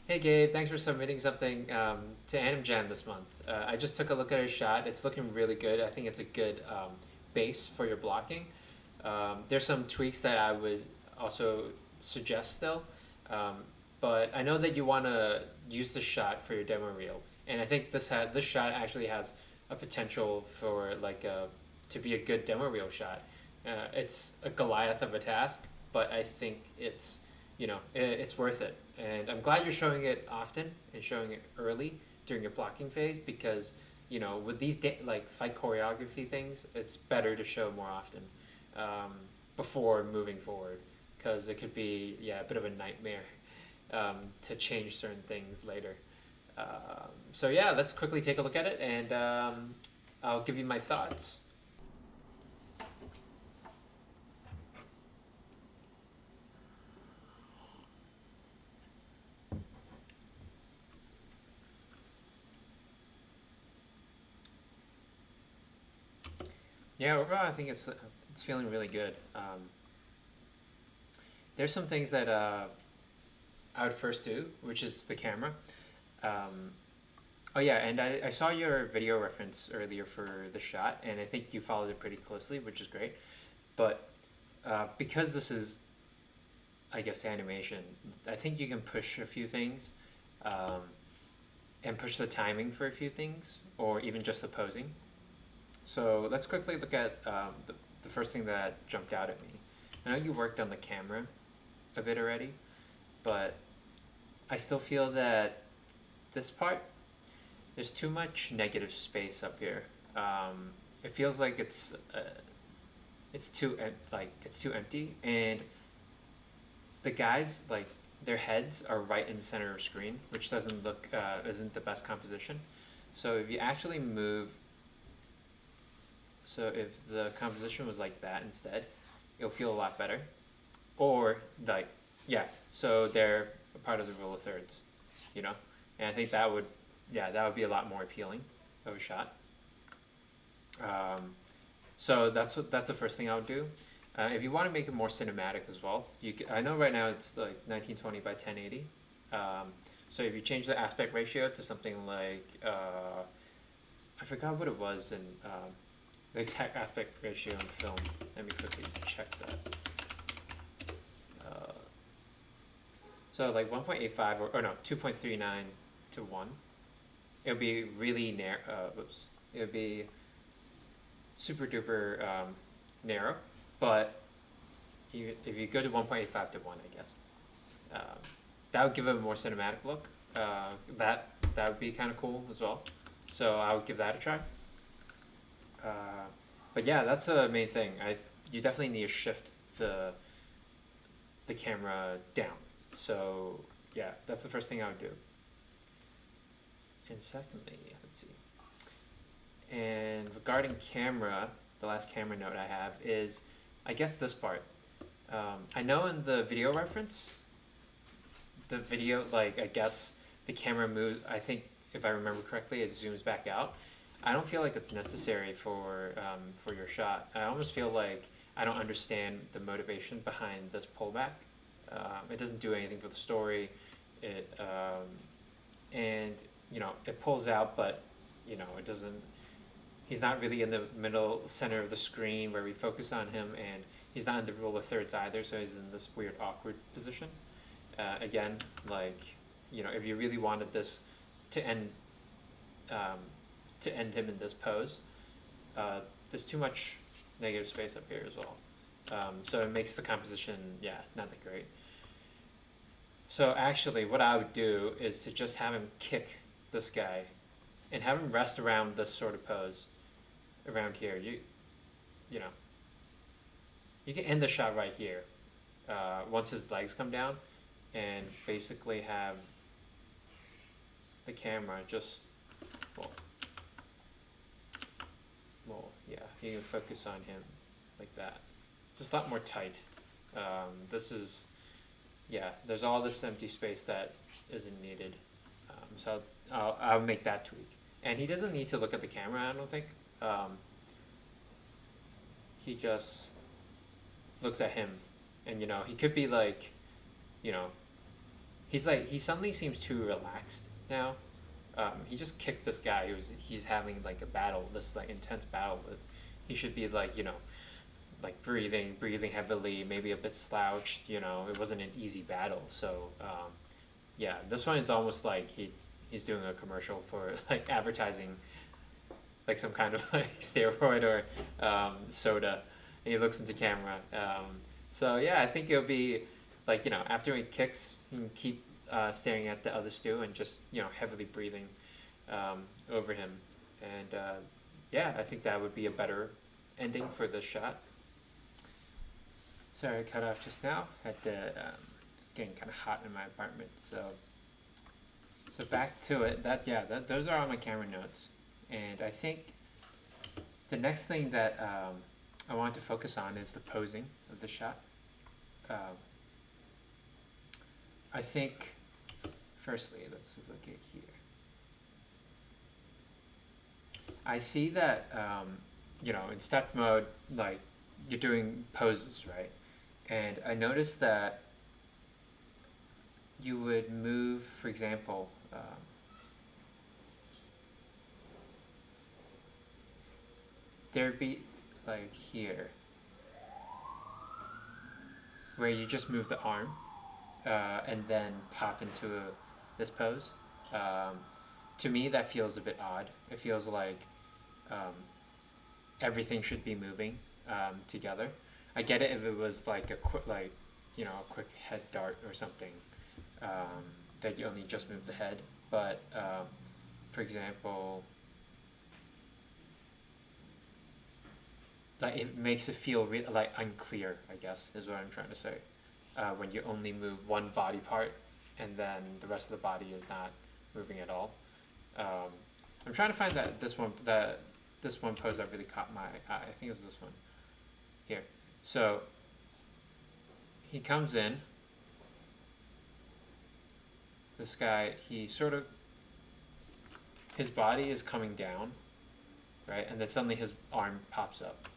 Hey Gabe, thanks for submitting something to Animjam this month. I just took a look at his shot. It's looking really good. I think it's a good base for your blocking. There's some tweaks that I would also suggest still, um, but I know that you want to use the shot for your demo reel, and I think this shot actually has a potential for to be a good demo reel shot. It's a Goliath of a task, but I think it's worth it. And I'm glad you're showing it often and showing it early during your blocking phase because, with these like fight choreography things, it's better to show more often um, before moving forward because it could be, yeah, a bit of a nightmare to change certain things later. So, yeah, let's quickly take a look at it and I'll give you my thoughts. Yeah, overall, I think it's feeling really good. There's some things that I would first do, which is the camera. Um, oh yeah, and I saw your video reference earlier for the shot, and I think you followed it pretty closely, which is great. But because this is, I guess, animation, I think you can push a few things, um, and push the timing for a few things, or even just the posing. So let's quickly look at the first thing that jumped out at me. I know you worked on the camera a bit already, but I still feel that this part, there's too much negative space up here. It feels like it's too empty, and the guys like their heads are right in the center of screen, which doesn't look isn't the best composition. So if you actually move, so if the composition was like that instead, it'll feel a lot better. Or like, yeah, so they're a part of the rule of thirds, you know, and I think that would be a lot more appealing of a shot. Um, so that's the first thing I would do. If you want to make it more cinematic as well, I know right now it's like 1920 by 1080. So if you change the aspect ratio to something like I forgot what it was in the exact aspect ratio in film. Let me quickly check that. Uh, so like 1.85 or no 2.39 to 1. It would be really narrow. Whoops. It would be super duper narrow, but if you go to 1.85 to 1, I guess um, that would give it a more cinematic look. That would be kind of cool as well. So I would give that a try. Uh, but yeah, that's the main thing. You definitely need to shift the camera down. So yeah, that's the first thing I would do. And secondly, let's see. And regarding camera, the last camera note I have is, I guess this part. I know in the video reference, the video, like, I guess the camera moves, I think, if I remember correctly, it zooms back out. I don't feel like it's necessary for your shot. I almost feel like I don't understand the motivation behind this pullback. It doesn't do anything for the story. It and it pulls out, but it doesn't. He's not really in the middle center of the screen where we focus on him, and he's not in the rule of thirds either. So he's in this weird awkward position. Again, like if you really wanted this to end um, to end him in this pose, there's too much negative space up here as well. So it makes the composition, yeah, not that great. So actually, what I would do is to just have him kick this guy and have him rest around this sort of pose around here. You know, you can end the shot right here once his legs come down, and basically have the camera just well, yeah, you can focus on him like that, just a lot more tight. This is yeah. There's all this empty space that isn't needed, so I'll make that tweak. And he doesn't need to look at the camera. I don't think. He just looks at him, and he could be like, you know, he suddenly seems too relaxed now. He just kicked this guy he's having like a battle, this like intense battle with. He should be like, like breathing heavily, maybe a bit slouched. It wasn't an easy battle. So yeah, this one is almost like he's doing a commercial for like advertising, like some kind of like steroid or soda. And he looks into camera. So yeah, I think it'll be like, after he kicks, he can keep staring at the other stew and just heavily breathing over him. And yeah, I think that would be a better ending for this shot. Sorry, I cut off just now. It's getting kind of hot in my apartment. So back to it. Those are all my camera notes. And I think the next thing that I want to focus on is the posing of the shot. I think, firstly, let's look at here. I see that, in step mode, like, you're doing poses, right? And I noticed that you would move, for example, there'd be, like, here, where you just move the arm, and then pop into this pose. To me, that feels a bit odd. It feels like everything should be moving together. I get it if it was like a quick head dart or something, that you only just move the head. But for example, like it makes it feel like unclear, I guess is what I'm trying to say. When you only move one body part and then the rest of the body is not moving at all. I'm trying to find this one pose that really caught my eye. I think it was this one here. So he comes in. This guy, his body is coming down, right? And then suddenly his arm pops up.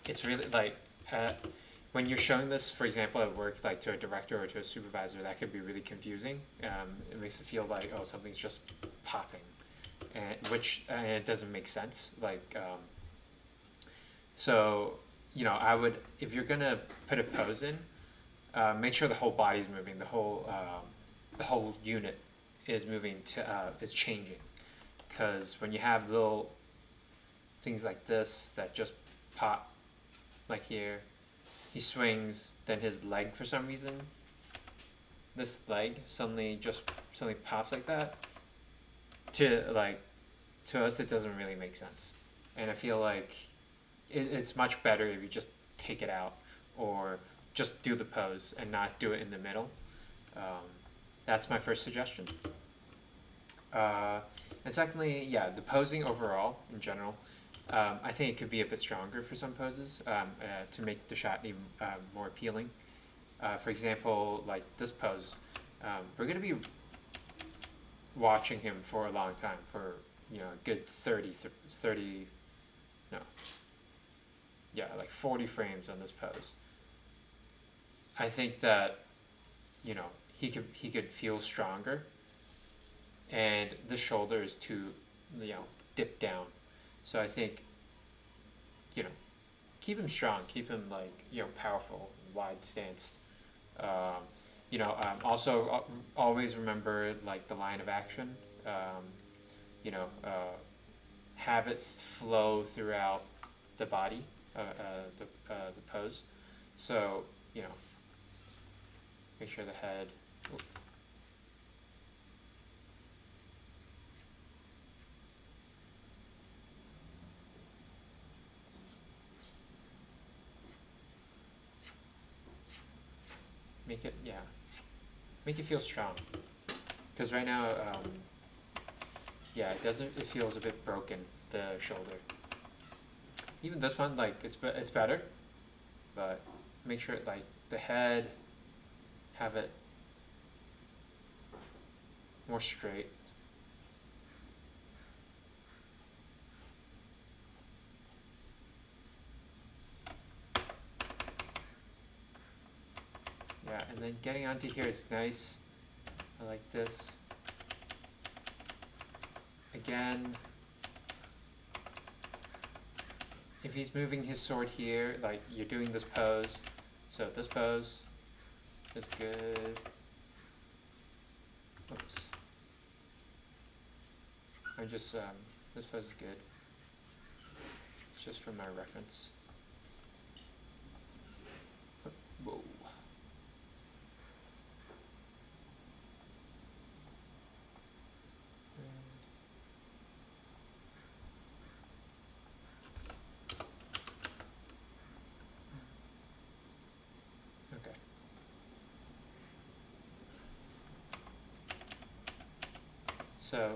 It's really like when you're showing this, for example, at work, like to a director or to a supervisor, that could be really confusing. It makes it feel like, oh, something's just popping, and it doesn't make sense. Like, so, I would, if you're gonna put a pose in, make sure the whole body's moving, the whole unit is moving is changing, because when you have little things like this that just pop, like here. He swings, then his leg, for some reason, this leg suddenly pops like that. To us, it doesn't really make sense. And I feel like it's much better if you just take it out or just do the pose and not do it in the middle. That's my first suggestion. And secondly, yeah, the posing overall, in general, I think it could be a bit stronger for some poses to make the shot even more appealing. For example, like this pose, we're going to be watching him for a long time, for a good 40 frames on this pose. I think that he could feel stronger, and the shoulder is too dipped down. So I think, keep him strong, keep him powerful, wide stance. Also always remember like the line of action. Have it flow throughout the body, the pose. So make sure the head. Ooh. Make it feel strong, because right now it feels a bit broken, the shoulder. Even this one, like it's better, but make sure like the head, have it more straight. Yeah, Yeah, and then getting onto here is nice. I like this. Again, if he's moving his sword here, like you're doing this pose, so this pose is good. Oops. I'm just, this pose is good. It's just for my reference. Whoa. Okay. So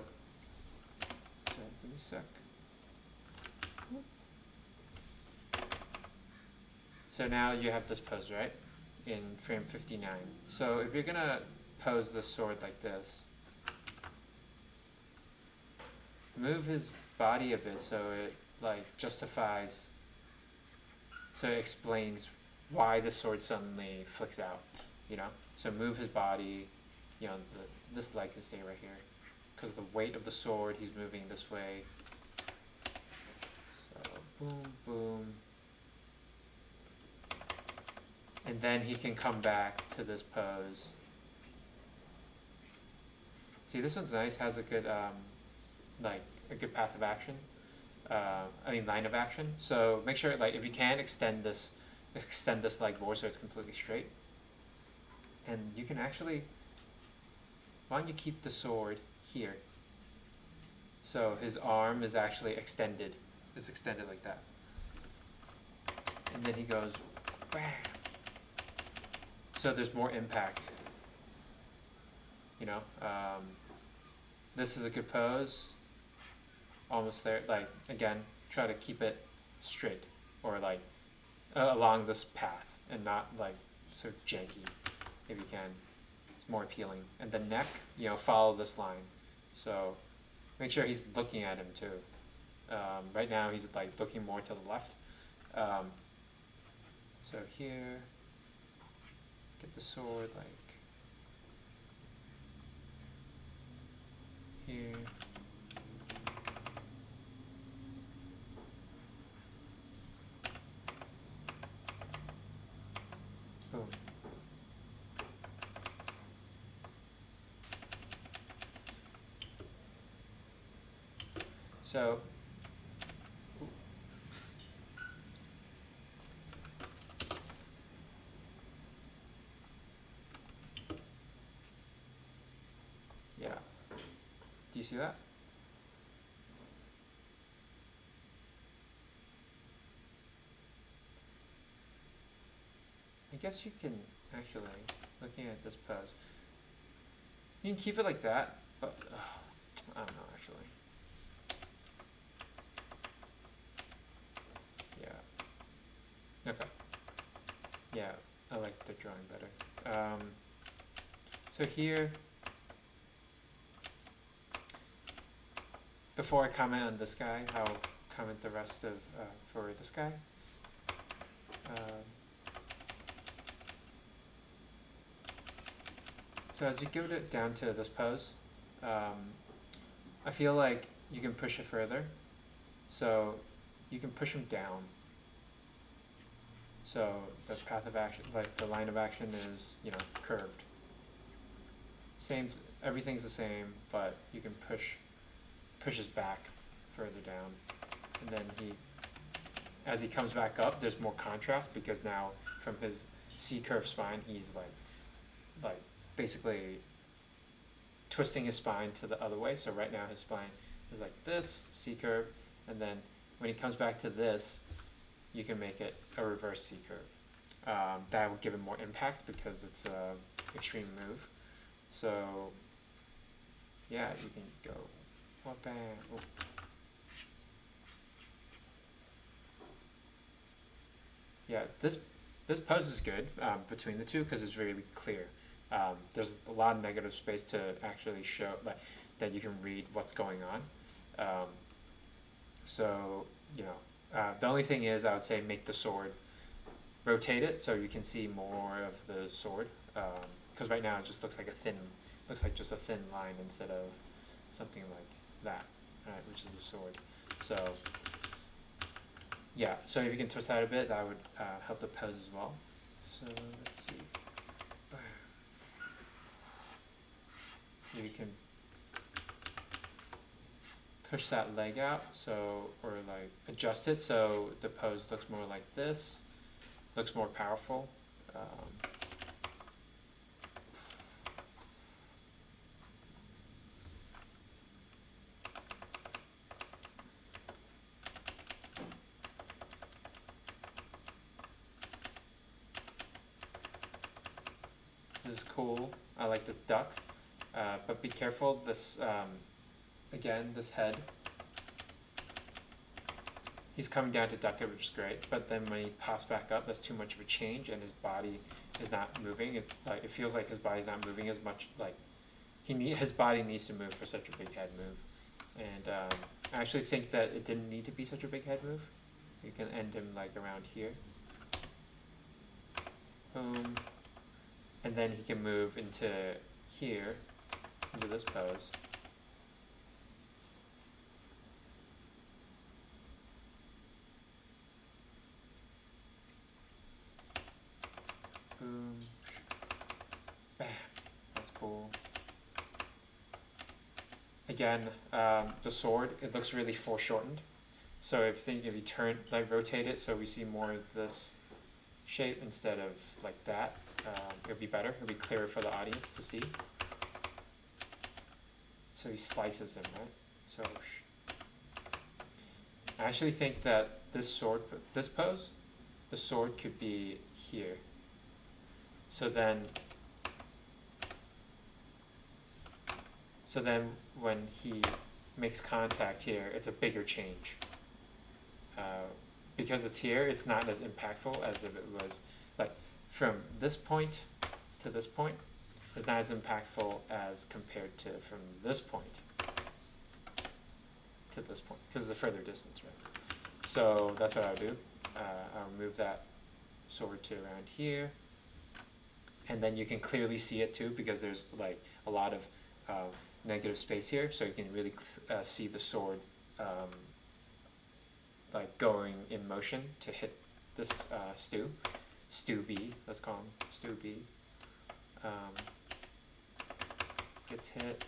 give me a sec. So now you have this pose, right? In frame 59. So if you're gonna pose the sword like this, move his body a bit so it like justifies, so it explains why the sword suddenly flicks out, you know? So move his body, you know, this leg can stay right here. Because the weight of the sword, he's moving this way. So boom, boom. And then he can come back to this pose. See, this one's nice, has a good, like, a good path of action. Line of action. So make sure, like, if you can, extend this leg more so it's completely straight. And you can actually, why don't you keep the sword here? So his arm is actually extended. It's extended like that. And then he goes, bam. So there's more impact. You know, this is a good pose. Almost there. Like, again, try to keep it straight or like along this path and not like so janky if you can. It's more appealing. And the neck, you know, follow this line. So make sure he's looking at him too. Right now he's like looking more to the left. So here, get the sword like here. Boom. So yeah. Do you see that? I guess you can actually, looking at this pose, you can keep it like that, but I don't know actually. Yeah. Okay. Yeah, I like the drawing better. So here, before I comment on this guy, I'll comment the rest of for this guy. So as you give it down to this pose, I feel like you can push it further. So you can push him down. So the path of action, like the line of action is, you know, curved. Same, everything's the same, but you can pushes back further down. And then as he comes back up, there's more contrast because now from his C-curve spine, he's like basically twisting his spine to the other way. So right now his spine is like this, C-curve, and then when he comes back to this, you can make it a reverse C-curve. That will give him more impact because it's a extreme move. So yeah, you can go, oh, bam, oh. Yeah, this pose is good between the two because it's really clear. There's a lot of negative space to actually show that you can read what's going on. So you know, the only thing is I would say make the sword, rotate it so you can see more of the sword because right now it just looks like just a thin line instead of something like that, right, which is the sword. So yeah, so if you can twist that a bit, that would help the pose as well. So let's see. If you can push that leg out, so, or like adjust it so the pose looks more like this, looks more powerful. This is cool. I like this duck, but be careful. This again, this head. He's coming down to duck it, which is great. But then when he pops back up, that's too much of a change, and his body is not moving. It feels like his body's not moving as much. Like his body needs to move for such a big head move. And I actually think that it didn't need to be such a big head move. You can end him like around here. Boom. And then he can move into here, into this pose. Boom. Bam. That's cool. Again, the sword, it looks really foreshortened. So if you turn, like rotate it so we see more of this shape instead of like that, it would be better. It would be clearer for the audience to see. So he slices him, right? So I actually think that this pose, the sword could be here. So then when he makes contact here, it's a bigger change. Because it's here, it's not as impactful as if it was like from this point to this point. It's not as impactful as compared to from this point to this point, because it's a further distance, right? So that's what I'll do. I'll move that sword to around here, and then you can clearly see it too, because there's like a lot of negative space here, so you can really see the sword like going in motion to hit this Stu B, let's call him Stu B. Gets hit.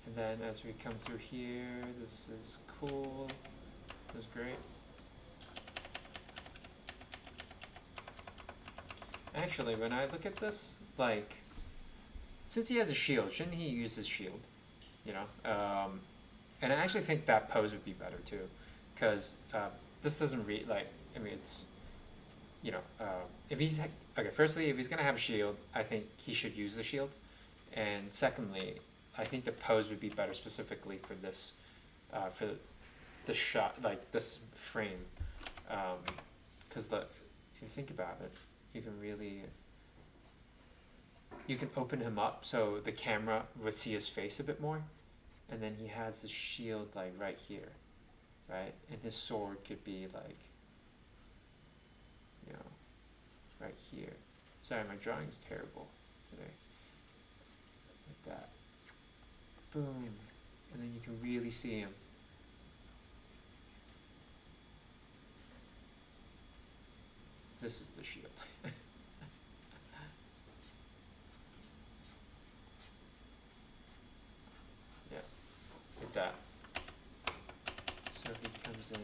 And then as we come through here, this is cool. This is great. Actually, when I look at this, like, since he has a shield, shouldn't he use his shield? You know? And I actually think that pose would be better too. Because this doesn't I mean, it's, you know, if he's, okay, firstly, if he's going to have a shield, I think he should use the shield. And secondly, I think the pose would be better specifically for this shot, like this frame. Because if you think about it, you can open him up so the camera would see his face a bit more, and then he has the shield like right here, right? And his sword could be like, you know, right here. Sorry, my drawing is terrible today. Like that. Boom. And then you can really see him. This is the shield. Yeah, like that. So he comes in.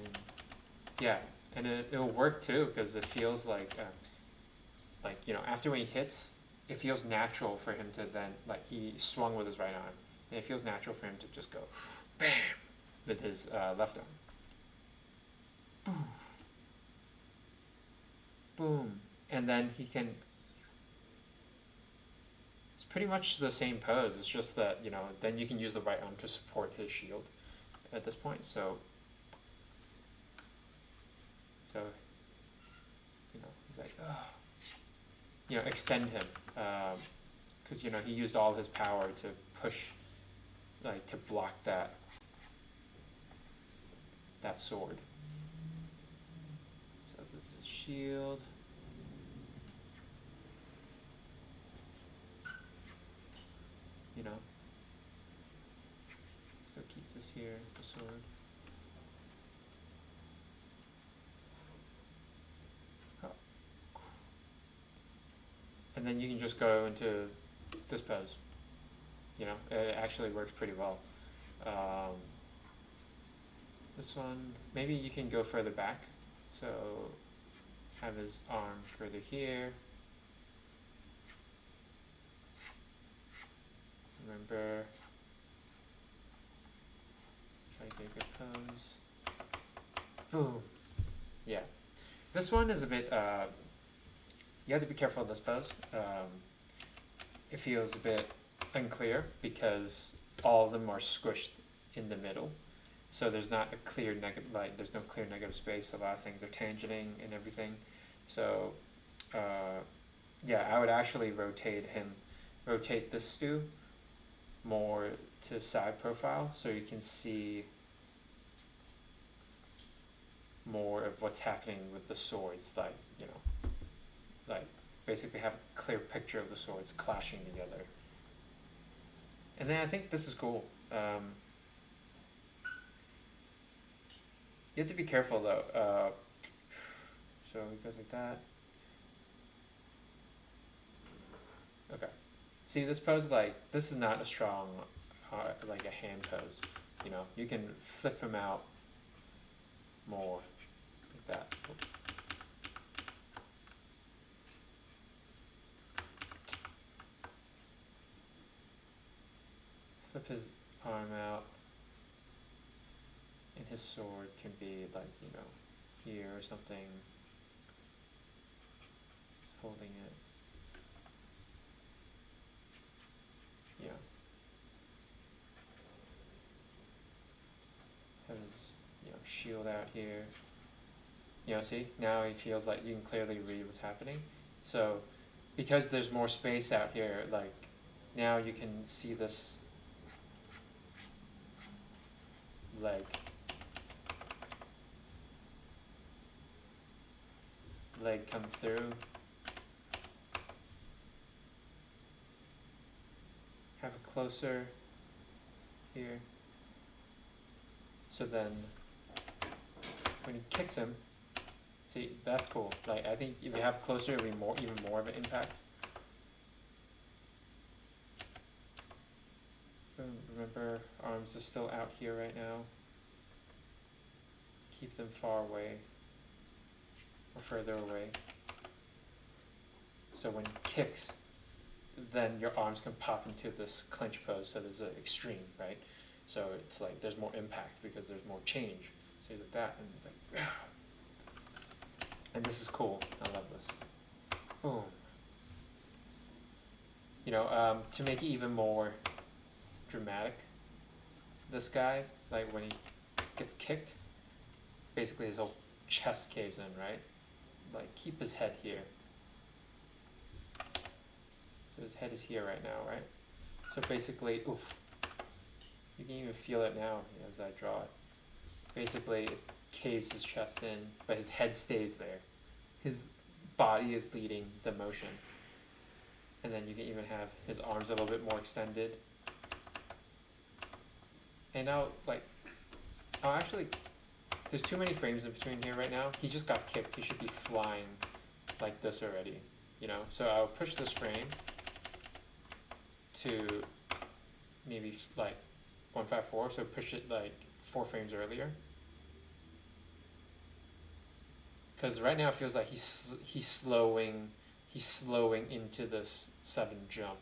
Yeah, and it'll work too, because it feels like, you know, after when he hits, it feels natural for him to then, like, he swung with his right arm, and it feels natural for him to just go, bam, with his left arm. Boom. Boom. And then he can, it's pretty much the same pose, it's just that, you know, then you can use the right arm to support his shield at this point, so, you know, he's like, oh. extend him, because he used all his power to push, like to block that sword. So this is shield. Still keep this here, the sword. Oh. And then you can just go into this pose. It actually works pretty well. This one, maybe you can go further back. So have his arm further here. Remember, try to get a good pose. Boom. Yeah. This one is a bit, you have to be careful of this pose. It feels a bit unclear because all of them are squished in the middle. So there's not a clear negative, there's no clear negative space. A lot of things are tangenting and everything. So, yeah, I would actually rotate this stew more to side profile so you can see more of what's happening with the swords, like basically have a clear picture of the swords clashing together. And then I think this is cool. You have to be careful though. So it goes like that. Okay. See, this pose, this is not a strong, like a hand pose. You can flip him out more, like that. Flip his arm out, and his sword can be here or something. He's holding it. Yeah. Have his shield out here. See, now he feels like you can clearly read what's happening. So because there's more space out here, now you can see this leg come through. Have it closer here. So then when he kicks him, see, that's cool. I think if you have closer, it'll be even more of an impact. Remember, arms are still out here right now. Keep them far away or further away. So when he kicks, then your arms can pop into this clinch pose. So there's an extreme, right? So it's there's more impact because there's more change. So he's like that, and it's like, and this is cool. I love this. Boom. To make it even more dramatic, this guy, when he gets kicked, basically his whole chest caves in, right? Keep his head here. So his head is here right now, right? So basically, oof. You can even feel it now as I draw it. Basically, it caves his chest in, but his head stays there. His body is leading the motion. And then you can even have his arms a little bit more extended. And now, actually, there's too many frames in between here right now. He just got kicked. He should be flying like this already, So I'll push this frame to maybe 154, so push it 4 frames earlier. Because right now it feels like he's slowing into this sudden jump.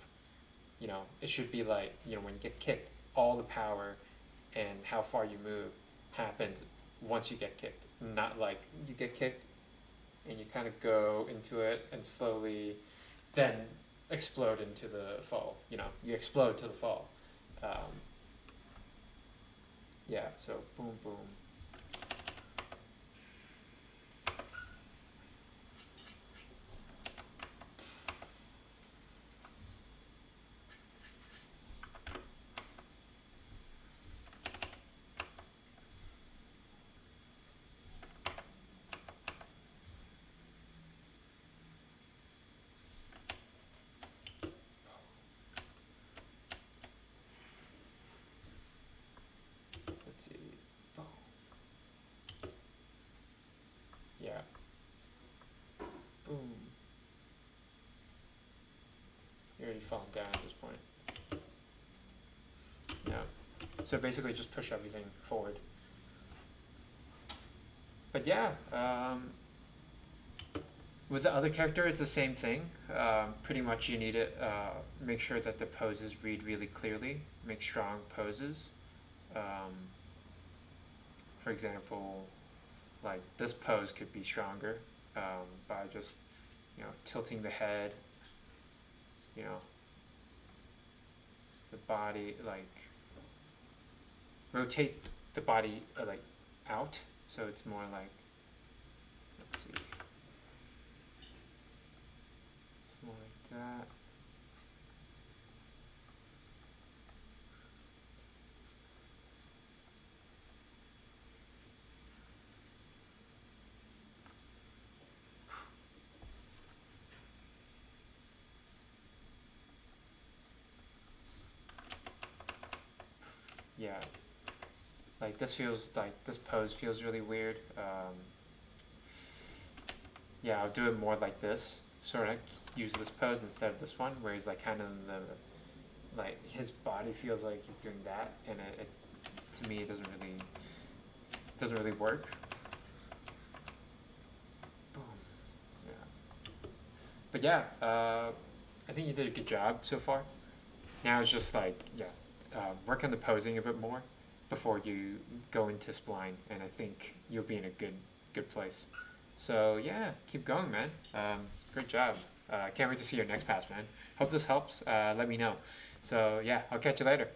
It should be when you get kicked, all the power and how far you move happens once you get kicked. Not you get kicked and you kind of go into it and slowly then explode into the fall. You explode to the fall. Yeah, so boom, boom. You're already falling down at this point. Yeah. So basically just push everything forward. But yeah, with the other character, it's the same thing. Pretty much you need to make sure that the poses read really clearly, make strong poses. For example, like this pose could be stronger by just, tilting the head, the body, like rotate the body like out, so it's more like, let's see, it's more like that. Yeah, like this pose feels really weird. Yeah, I'll do it more like this, sort of use this pose instead of this one, where he's like kind of in the, like his body feels like he's doing that, and it to me it doesn't really work. Boom. Yeah. But yeah, I think you did a good job so far. Now it's just like, work on the posing a bit more before you go into spline, and I think you'll be in a good place. So yeah, keep going, man. Great job. Can't wait to see your next pass, man. Hope this helps. Let me know. So yeah, I'll catch you later.